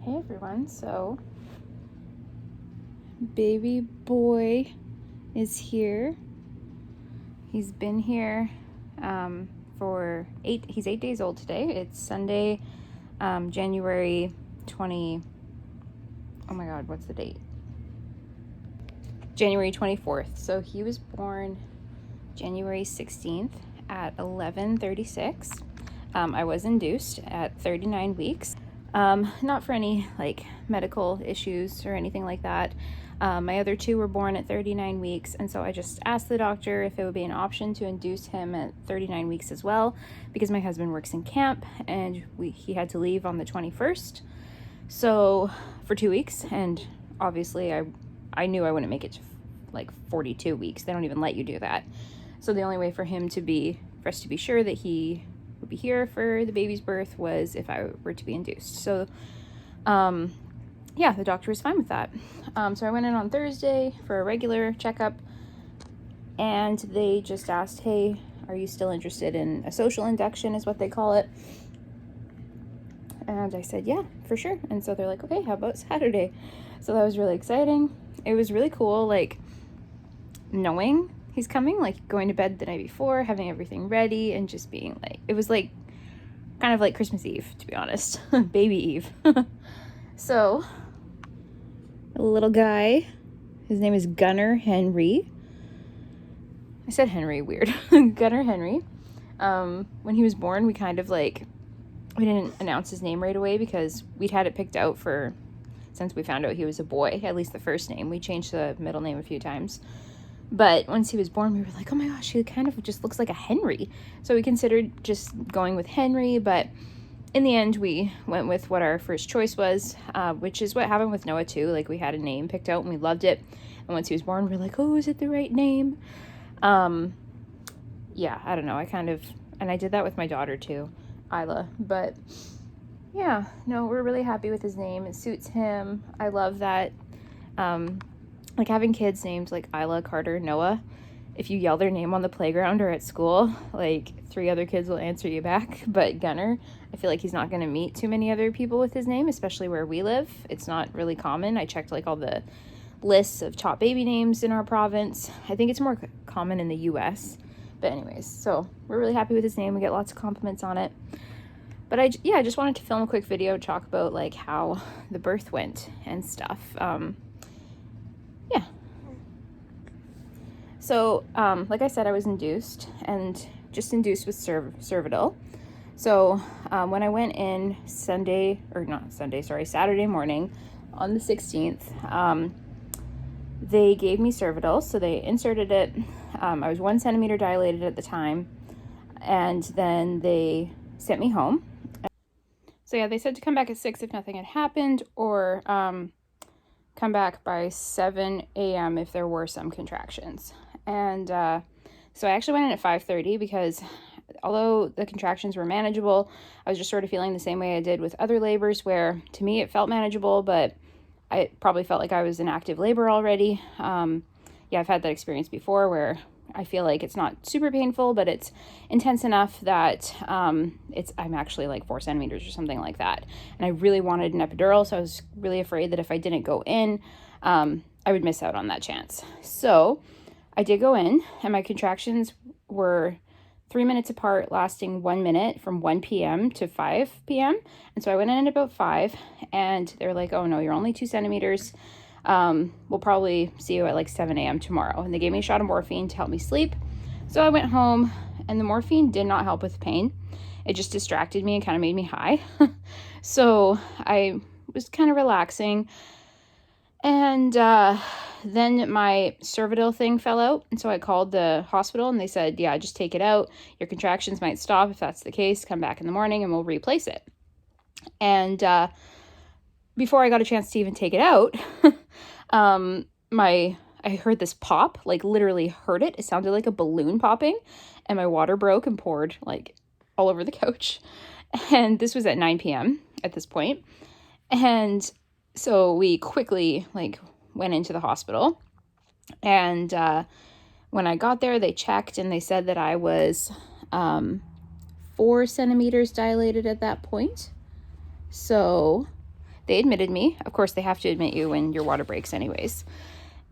Hey everyone, so baby boy is here. He's been here he's 8 days old today. It's Sunday, January 20, oh my god, what's the date? January 24th. So he was born January 16th at 11:36. I was induced at 39 weeks. Not for any like medical issues or anything like that. My other two were born at 39 weeks, and so I just asked the doctor if it would be an option to induce him at 39 weeks as well, because my husband works in camp and he had to leave on the 21st, so for 2 weeks, and obviously I knew I wouldn't make it to like 42 weeks. They don't even let you do that. So the only way for us to be sure that he would be here for the baby's birth was if I were to be induced. So yeah, the doctor was fine with that. So I went in on Thursday for a regular checkup, and they just asked, hey, are you still interested in a social induction, is what they call it. And I said, yeah, for sure. And so they're like, okay, how about Saturday? So that was really exciting. It was really cool, like, knowing he's coming, like going to bed the night before, having everything ready, and just being like, it was like kind of like Christmas Eve, to be honest. Baby Eve. So a little guy, his name is Gunnar Henry. I said Henry, weird. Gunnar Henry. When he was born, we kind of like, we didn't announce his name right away because we'd had it picked out since we found out he was a boy, at least the first name. We changed the middle name a few times. But once he was born, we were like, oh my gosh, he kind of just looks like a Henry. So we considered just going with Henry, but in the end, we went with what our first choice was, which is what happened with Noah too. Like, we had a name picked out and we loved it. And once he was born, we were like, oh, is it the right name? Yeah, I don't know. And I did that with my daughter too, Isla. But yeah, no, we're really happy with his name. It suits him. I love that. Like, having kids named like Isla, Carter, Noah, if you yell their name on the playground or at school, like 3 other kids will answer you back. But Gunnar, I feel like he's not going to meet too many other people with his name, especially where we live. It's not really common. I checked like all the lists of top baby names in our province. I think it's more common in the US. But anyways, so we're really happy with his name. We get lots of compliments on it. But I just wanted to film a quick video to talk about like how the birth went and stuff. Yeah. So, like I said, I was induced, and just induced with Cervidil. So, when I went in Saturday morning on the 16th, they gave me Cervidil. So they inserted it. I was 1 centimeter dilated at the time, and then they sent me home. So yeah, they said to come back at 6 if nothing had happened, or come back by 7 a.m. if there were some contractions. And so I actually went in at 5:30 because although the contractions were manageable, I was just sort of feeling the same way I did with other labors, where to me it felt manageable, but I probably felt like I was in active labor already. Yeah, I've had that experience before where I feel like it's not super painful, but it's intense enough that I'm actually like 4 centimeters or something like that. And I really wanted an epidural, so I was really afraid that if I didn't go in, I would miss out on that chance. So I did go in, and my contractions were 3 minutes apart, lasting 1 minute from 1 p.m. to 5 p.m. And so I went in at about 5, and they were like, oh no, you're only 2 centimeters. We'll probably see you at like 7 a.m. tomorrow. And they gave me a shot of morphine to help me sleep. So I went home, and the morphine did not help with pain. It just distracted me and kind of made me high. So I was kind of relaxing. And then my Cervidil thing fell out. And so I called the hospital, and they said, yeah, just take it out. Your contractions might stop. If that's the case, come back in the morning and we'll replace it. And before I got a chance to even take it out, I heard this pop, like literally heard it. It sounded like a balloon popping, and my water broke and poured like all over the couch. And this was at 9 p.m. at this point. And so we quickly like went into the hospital, and when I got there, they checked, and they said that I was 4 centimeters dilated at that point. So they admitted me. Of course, they have to admit you when your water breaks anyways.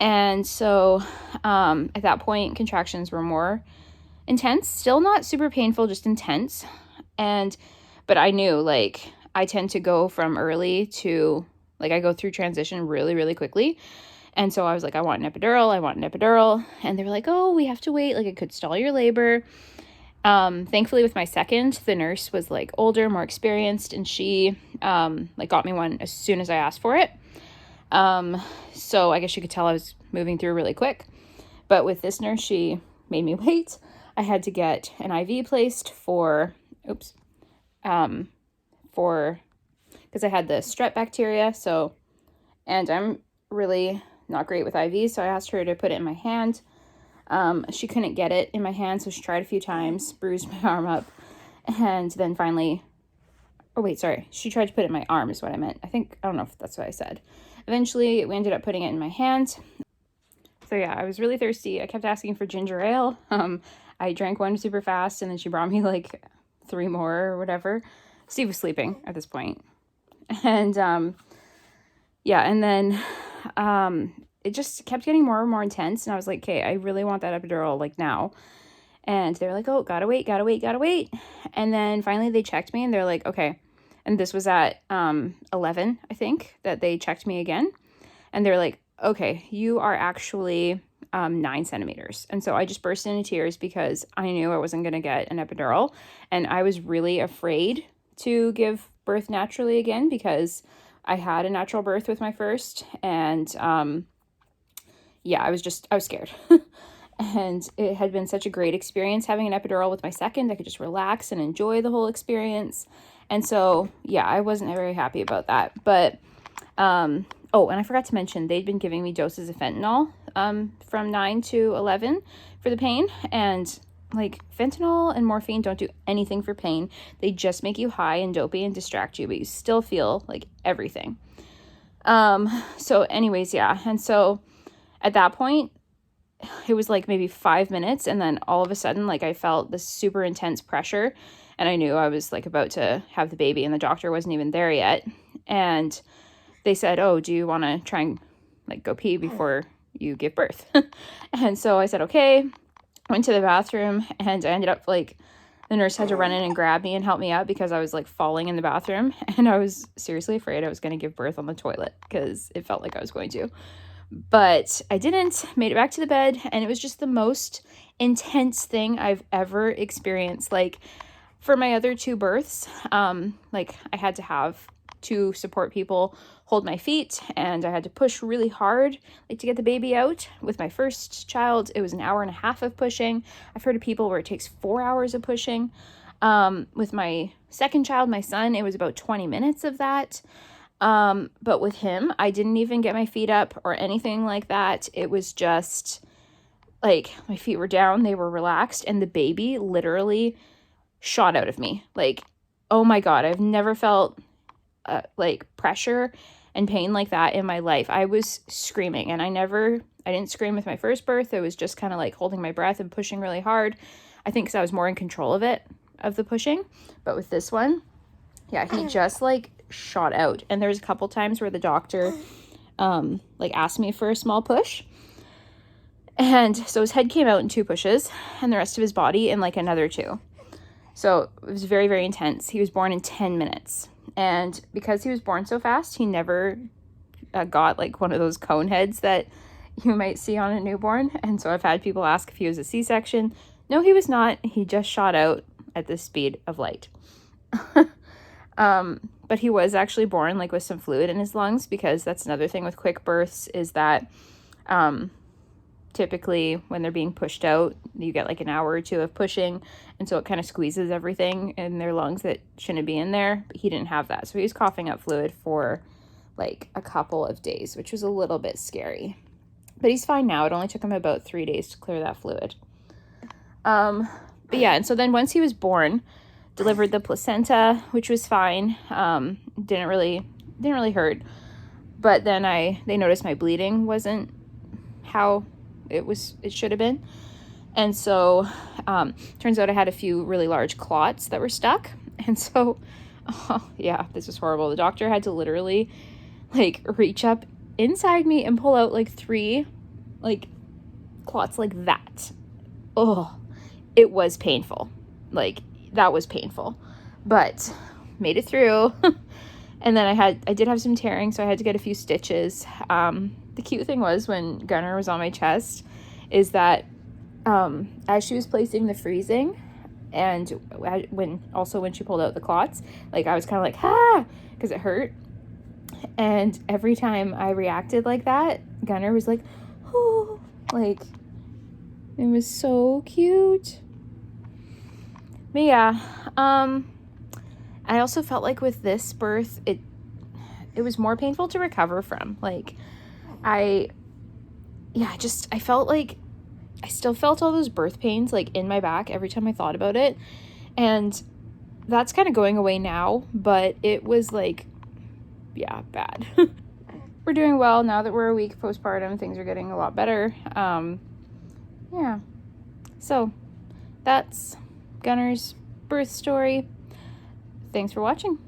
And so at that point, contractions were more intense, still not super painful, just intense. But I knew, like, I tend to go from early to, like, I go through transition really, really quickly. And so I was like, I want an epidural. And they were like, oh, we have to wait. Like, it could stall your labor. Thankfully with my second, the nurse was like older, more experienced, and she, like got me one as soon as I asked for it. So I guess you could tell I was moving through really quick, but with this nurse, she made me wait. I had to get an IV placed because I had the strep bacteria. And I'm really not great with IVs. So I asked her to put it in my hand. She couldn't get it in my hand, so she tried a few times, bruised my arm up, and then finally, she tried to put it in my arm is what I meant. I don't know if that's what I said. Eventually, we ended up putting it in my hand. So yeah, I was really thirsty. I kept asking for ginger ale. I drank one super fast, and then she brought me like 3 more or whatever. Steve was sleeping at this point. And, and then, it just kept getting more and more intense. And I was like, okay, I really want that epidural like now. And they were like, oh, gotta wait. And then finally they checked me and they're like, okay. And this was at 11, I think, that they checked me again. And they're like, okay, you are actually 9 centimeters. And so I just burst into tears because I knew I wasn't going to get an epidural. And I was really afraid to give birth naturally again because I had a natural birth with my first. And I was scared. And it had been such a great experience having an epidural with my second. I could just relax and enjoy the whole experience. And so, I wasn't very happy about that. But, and I forgot to mention, they'd been giving me doses of fentanyl from 9 to 11 for the pain. And, like, fentanyl and morphine don't do anything for pain. They just make you high and dopey and distract you, but you still feel, like, everything. So anyways, and so at that point, it was like maybe 5 minutes, and then all of a sudden, like, I felt this super intense pressure, and I knew I was like about to have the baby, and the doctor wasn't even there yet. And they said, oh, do you want to try and like go pee before you give birth? And so I said, okay. Went to the bathroom, and I ended up like, the nurse had to run in and grab me and help me out because I was like falling in the bathroom, and I was seriously afraid I was going to give birth on the toilet because it felt like I was going to. But I didn't. Made it back to the bed, and it was just the most intense thing I've ever experienced. Like, for my other 2 births, like, I had to have 2 support people hold my feet, and I had to push really hard, like, to get the baby out. With my first child, it was an hour and a half of pushing. I've heard of people where it takes 4 hours of pushing. With my second child, my son, it was about 20 minutes of that. But with him, I didn't even get my feet up or anything like that. It was just like my feet were down, they were relaxed, and the baby literally shot out of me. Like, oh my God, I've never felt like pressure and pain like that in my life. I was screaming, and I didn't scream with my first birth. It was just kind of like holding my breath and pushing really hard. I think because I was more in control of the pushing. But with this one, he just like shot out. And there was a couple times where the doctor like asked me for a small push, and so his head came out in 2 pushes and the rest of his body in like another 2. So it was very, very intense. He was born in 10 minutes, and because he was born so fast, he never got like one of those cone heads that you might see on a newborn. And so I've had people ask if he was a C-section. No, he was not. He just shot out at the speed of light. But he was actually born like with some fluid in his lungs, because that's another thing with quick births is that typically when they're being pushed out, you get like an hour or 2 of pushing, and so it kind of squeezes everything in their lungs that shouldn't be in there. But he didn't have that, so he was coughing up fluid for like a couple of days, which was a little bit scary. But he's fine now. It only took him about 3 days to clear that fluid. But and so then once he was born, delivered the placenta, which was fine. Didn't really hurt. But then they noticed my bleeding wasn't how it should have been. And so turns out I had a few really large clots that were stuck. And so Oh, yeah, this was horrible. The doctor had to literally like reach up inside me and pull out like 3 like clots like that. Oh, it was painful. Like, that was painful, but made it through. And then I did have some tearing, so I had to get a few stitches. The cute thing was, when Gunnar was on my chest, is that as she was placing the freezing, and when she pulled out the clots, like, I was kind of like, ah, because it hurt. And every time I reacted like that, Gunnar was like, oh, like, it was so cute. But yeah, I also felt like with this birth, it was more painful to recover from. Like, I felt like I still felt all those birth pains like in my back every time I thought about it. And that's kind of going away now, but it was like, yeah, bad. We're doing well now that we're a week postpartum. Things are getting a lot better. Yeah. So that's Gunnar's birth story. Thanks for watching.